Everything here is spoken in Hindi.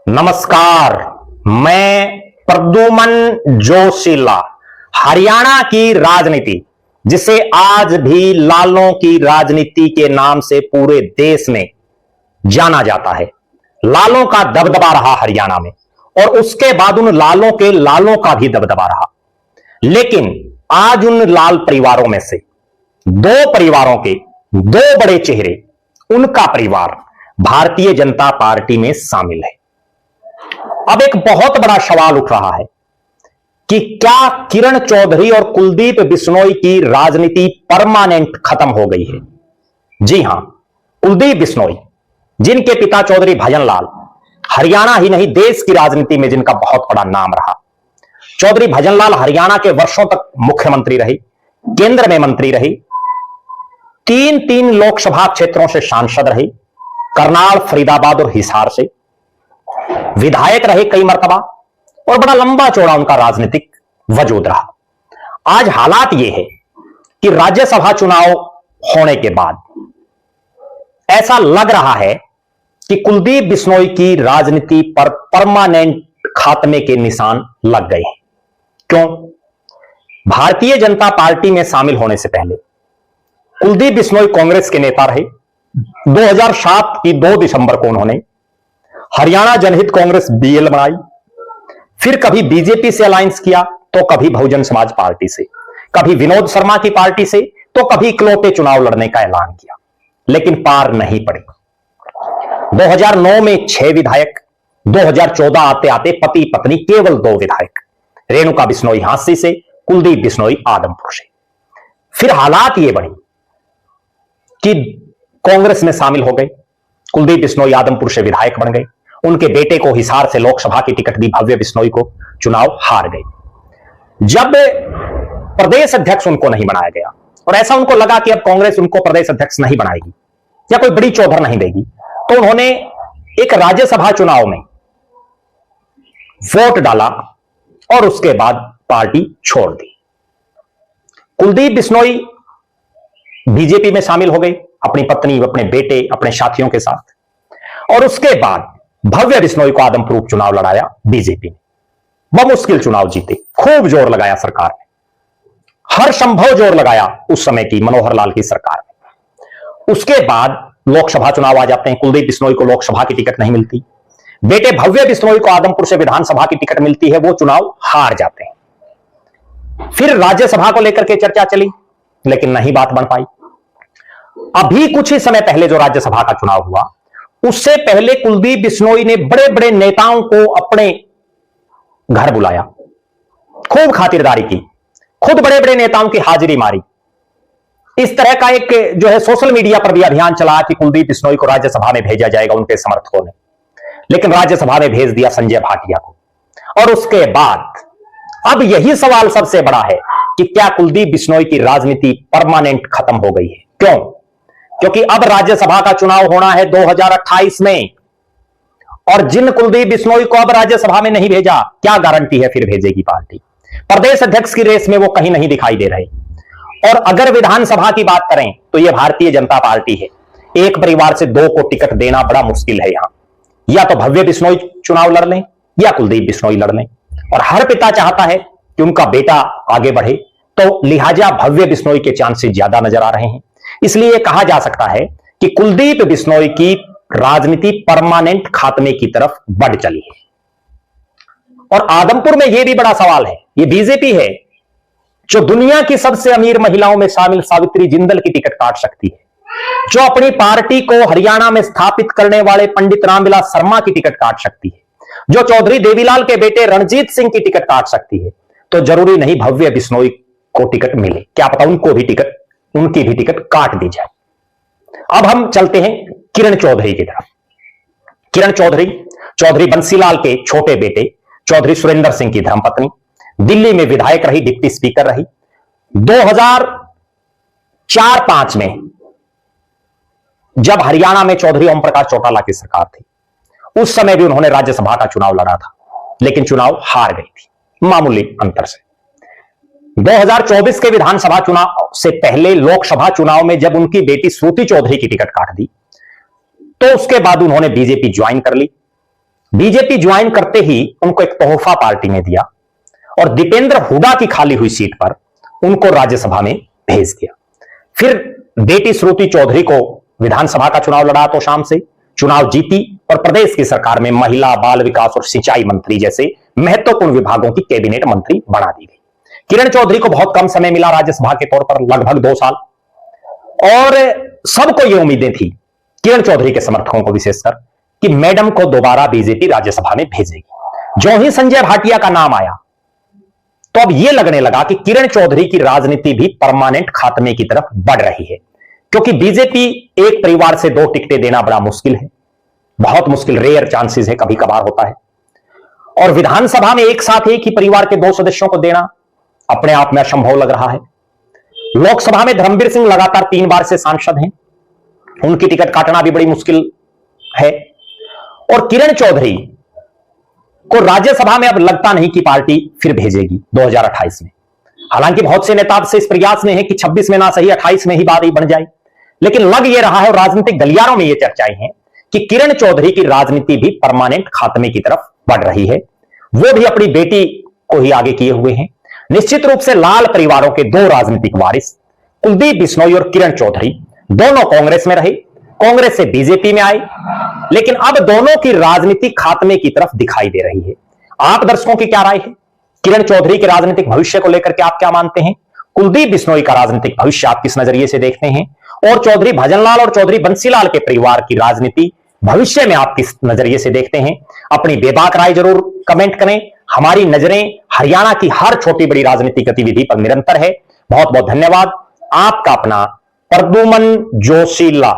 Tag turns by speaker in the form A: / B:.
A: नमस्कार। मैं प्रद्युमन जोशीला। हरियाणा की राजनीति, जिसे आज भी लालों की राजनीति के नाम से पूरे देश में जाना जाता है, लालों का दबदबा रहा हरियाणा में, और उसके बाद उन लालों के लालों का भी दबदबा रहा। लेकिन आज उन लाल परिवारों में से दो परिवारों के दो बड़े चेहरे, उनका परिवार भारतीय जनता पार्टी में शामिल है। अब एक बहुत बड़ा सवाल उठ रहा है कि क्या किरण चौधरी और कुलदीप बिश्नोई की राजनीति परमानेंट खत्म हो गई है? जी हां, कुलदीप बिश्नोई, जिनके पिता चौधरी भजनलाल हरियाणा ही नहीं देश की राजनीति में जिनका बहुत बड़ा नाम रहा। चौधरी भजनलाल हरियाणा के वर्षों तक मुख्यमंत्री रहे, केंद्र में मंत्री रहे, तीन लोकसभा क्षेत्रों से सांसद रहे, करनाल, फरीदाबाद और हिसार से विधायक रहे कई मर्तबा, और बड़ा लंबा चौड़ा उनका राजनीतिक वजूद रहा। आज हालात यह है कि राज्यसभा चुनाव होने के बाद ऐसा लग रहा है कि कुलदीप बिश्नोई की राजनीति पर परमानेंट खात्मे के निशान लग गए हैं। क्यों? भारतीय जनता पार्टी में शामिल होने से पहले कुलदीप बिश्नोई कांग्रेस के नेता रहे। 2007 की 2 दिसंबर को उन्होंने हरियाणा जनहित कांग्रेस बीएल बनाई, फिर कभी बीजेपी से अलायंस किया तो कभी बहुजन समाज पार्टी से, कभी विनोद शर्मा की पार्टी से तो कभी इकलौते चुनाव लड़ने का ऐलान किया, लेकिन पार नहीं पड़े। 2009 में 6 विधायक, 2014 आते आते पति पत्नी केवल 2 विधायक, रेणुका बिश्नोई हांसी से, कुलदीप बिश्नोई आदमपुर से। फिर हालात ये बने कि कांग्रेस में शामिल हो गए। कुलदीप बिश्नोई आदमपुर से विधायक बन गए, उनके बेटे को हिसार से लोकसभा की टिकट दी, भव्य बिश्नोई को चुनाव हार गए। जब प्रदेश अध्यक्ष उनको नहीं बनाया गया और ऐसा उनको लगा कि अब कांग्रेस उनको प्रदेश अध्यक्ष नहीं बनाएगी या कोई बड़ी चौधर नहीं देगी, तो उन्होंने एक राज्यसभा चुनाव में वोट डाला और उसके बाद पार्टी छोड़ दी। कुलदीप बिश्नोई बीजेपी में शामिल हो गए, अपनी पत्नी, अपने बेटे, अपने साथियों के साथ, और उसके बाद भव्य बिश्नोई को आदमपुर उपचुनाव लड़ाया बीजेपी ने। बमुश्किल चुनाव जीते, खूब जोर लगाया सरकार ने, हर संभव जोर लगाया उस समय की मनोहर लाल की सरकार ने। उसके बाद लोकसभा चुनाव आ जाते हैं, कुलदीप बिश्नोई को लोकसभा की टिकट नहीं मिलती, बेटे भव्य बिश्नोई को आदमपुर से विधानसभा की टिकट मिलती है, वो चुनाव हार जाते हैं। फिर राज्यसभा को लेकर के चर्चा चली, लेकिन नहीं बात बन पाई। अभी कुछ ही समय पहले जो राज्यसभा का चुनाव हुआ, उससे पहले कुलदीप बिश्नोई ने बड़े बड़े नेताओं को अपने घर बुलाया, खूब खातिरदारी की, खुद बड़े बड़े नेताओं की हाजिरी मारी। इस तरह का एक जो है सोशल मीडिया पर भी अभियान चला कि कुलदीप बिश्नोई को राज्यसभा में भेजा जाएगा उनके समर्थकों ने, लेकिन राज्यसभा में भेज दिया संजय भाटिया को। और उसके बाद अब यही सवाल सबसे बड़ा है कि क्या कुलदीप बिश्नोई की राजनीति परमानेंट खत्म हो गई है? क्यों? क्योंकि अब राज्यसभा का चुनाव होना है 2028 में, और जिन कुलदीप बिश्नोई को अब राज्यसभा में नहीं भेजा, क्या गारंटी है फिर भेजेगी पार्टी? प्रदेश अध्यक्ष की रेस में वो कहीं नहीं दिखाई दे रहे। और अगर विधानसभा की बात करें तो यह भारतीय जनता पार्टी है, एक परिवार से 2 को टिकट देना बड़ा मुश्किल है यहां। या तो भव्य बिश्नोई चुनाव लड़ लें या कुलदीप बिश्नोई लड़ लें, और हर पिता चाहता है कि उनका बेटा आगे बढ़े, तो लिहाजा भव्य बिश्नोई के चांसेस ज्यादा नजर आ रहे हैं। इसलिए कहा जा सकता है कि कुलदीप बिश्नोई की राजनीति परमानेंट खात्मे की तरफ बढ़ चली है। और आदमपुर में यह भी बड़ा सवाल है, यह बीजेपी है जो दुनिया की सबसे अमीर महिलाओं में शामिल सावित्री जिंदल की टिकट काट सकती है, जो अपनी पार्टी को हरियाणा में स्थापित करने वाले पंडित रामविलास शर्मा की टिकट काट सकती है, जो चौधरी देवीलाल के बेटे रणजीत सिंह की टिकट काट सकती है। तो जरूरी नहीं भव्य बिश्नोई को टिकट मिले, क्या पता उनकी भी टिकट काट दी जाए। अब हम चलते हैं किरण चौधरी की तरफ। किरण चौधरी, चौधरी बंसीलाल के छोटे बेटे चौधरी सुरेंद्र सिंह की धर्मपत्नी, दिल्ली में विधायक रही, डिप्टी स्पीकर रही। 2004-5 में जब हरियाणा में चौधरी ओम प्रकाश चौटाला की सरकार थी, उस समय भी उन्होंने राज्यसभा का चुनाव लड़ा था, लेकिन चुनाव हार गई थी मामूली अंतर से। 2024 के विधानसभा चुनाव से पहले लोकसभा चुनाव में जब उनकी बेटी श्रुति चौधरी की टिकट काट दी, तो उसके बाद उन्होंने बीजेपी ज्वाइन कर ली। बीजेपी ज्वाइन करते ही उनको एक तोहफा पार्टी ने दिया और दीपेंद्र हुड्डा की खाली हुई सीट पर उनको राज्यसभा में भेज दिया। फिर बेटी श्रुति चौधरी को विधानसभा का चुनाव लड़ा तो शाम से चुनाव जीती और प्रदेश की सरकार में महिला, बाल विकास और सिंचाई मंत्री जैसे महत्वपूर्ण विभागों की कैबिनेट मंत्री बना दी गई। किरण चौधरी को बहुत कम समय मिला राज्यसभा के तौर पर, लगभग 2 साल, और सबको यह उम्मीदें थी, किरण चौधरी के समर्थकों को विशेषकर, कि मैडम को दोबारा बीजेपी राज्यसभा में भेजेगी। जो ही संजय भाटिया का नाम आया तो अब यह लगने लगा कि किरण चौधरी की राजनीति भी परमानेंट खात्मे की तरफ बढ़ रही है, क्योंकि बीजेपी एक परिवार से 2 टिकटें देना बड़ा मुश्किल है, बहुत मुश्किल, रेयर चांसेस है, कभी कभार होता है। और विधानसभा में एक साथ एक ही परिवार के 2 सदस्यों को देना अपने आप में असंभव लग रहा है। लोकसभा में धर्मवीर सिंह लगातार 3 बार से सांसद हैं, उनकी टिकट काटना भी बड़ी मुश्किल है। और किरण चौधरी को राज्यसभा में अब लगता नहीं कि पार्टी फिर भेजेगी 2028 में। हालांकि बहुत से नेता से इस प्रयास में है कि 26 में ना सही 28 में ही बात बन जाए, लेकिन लग यह रहा है और राजनीतिक गलियारों में यह चर्चाएं हैं कि किरण चौधरी की राजनीति भी परमानेंट खात्मे की तरफ बढ़ रही है, वो भी अपनी बेटी को ही आगे किए हुए हैं। निश्चित रूप से लाल परिवारों के 2 राजनीतिक वारिस कुलदीप बिश्नोई और किरण चौधरी दोनों कांग्रेस में रहे, कांग्रेस से बीजेपी में आए, लेकिन अब दोनों की राजनीति खात्मे की तरफ दिखाई दे रही है। आप दर्शकों की क्या राय है? किरण चौधरी के राजनीतिक भविष्य को लेकर के आप क्या मानते हैं? कुलदीप बिश्नोई का राजनीतिक भविष्य आप किस नजरिए से देखते हैं? और चौधरी भजनलाल और चौधरी बंसीलाल के परिवार की राजनीति भविष्य में आप किस नजरिए से देखते हैं? अपनी बेबाक राय जरूर कमेंट करें। हमारी नजरें हरियाणा की हर छोटी बड़ी राजनीतिक गतिविधि पर निरंतर है। बहुत बहुत धन्यवाद। आपका अपना प्रद्युमन जोशीला।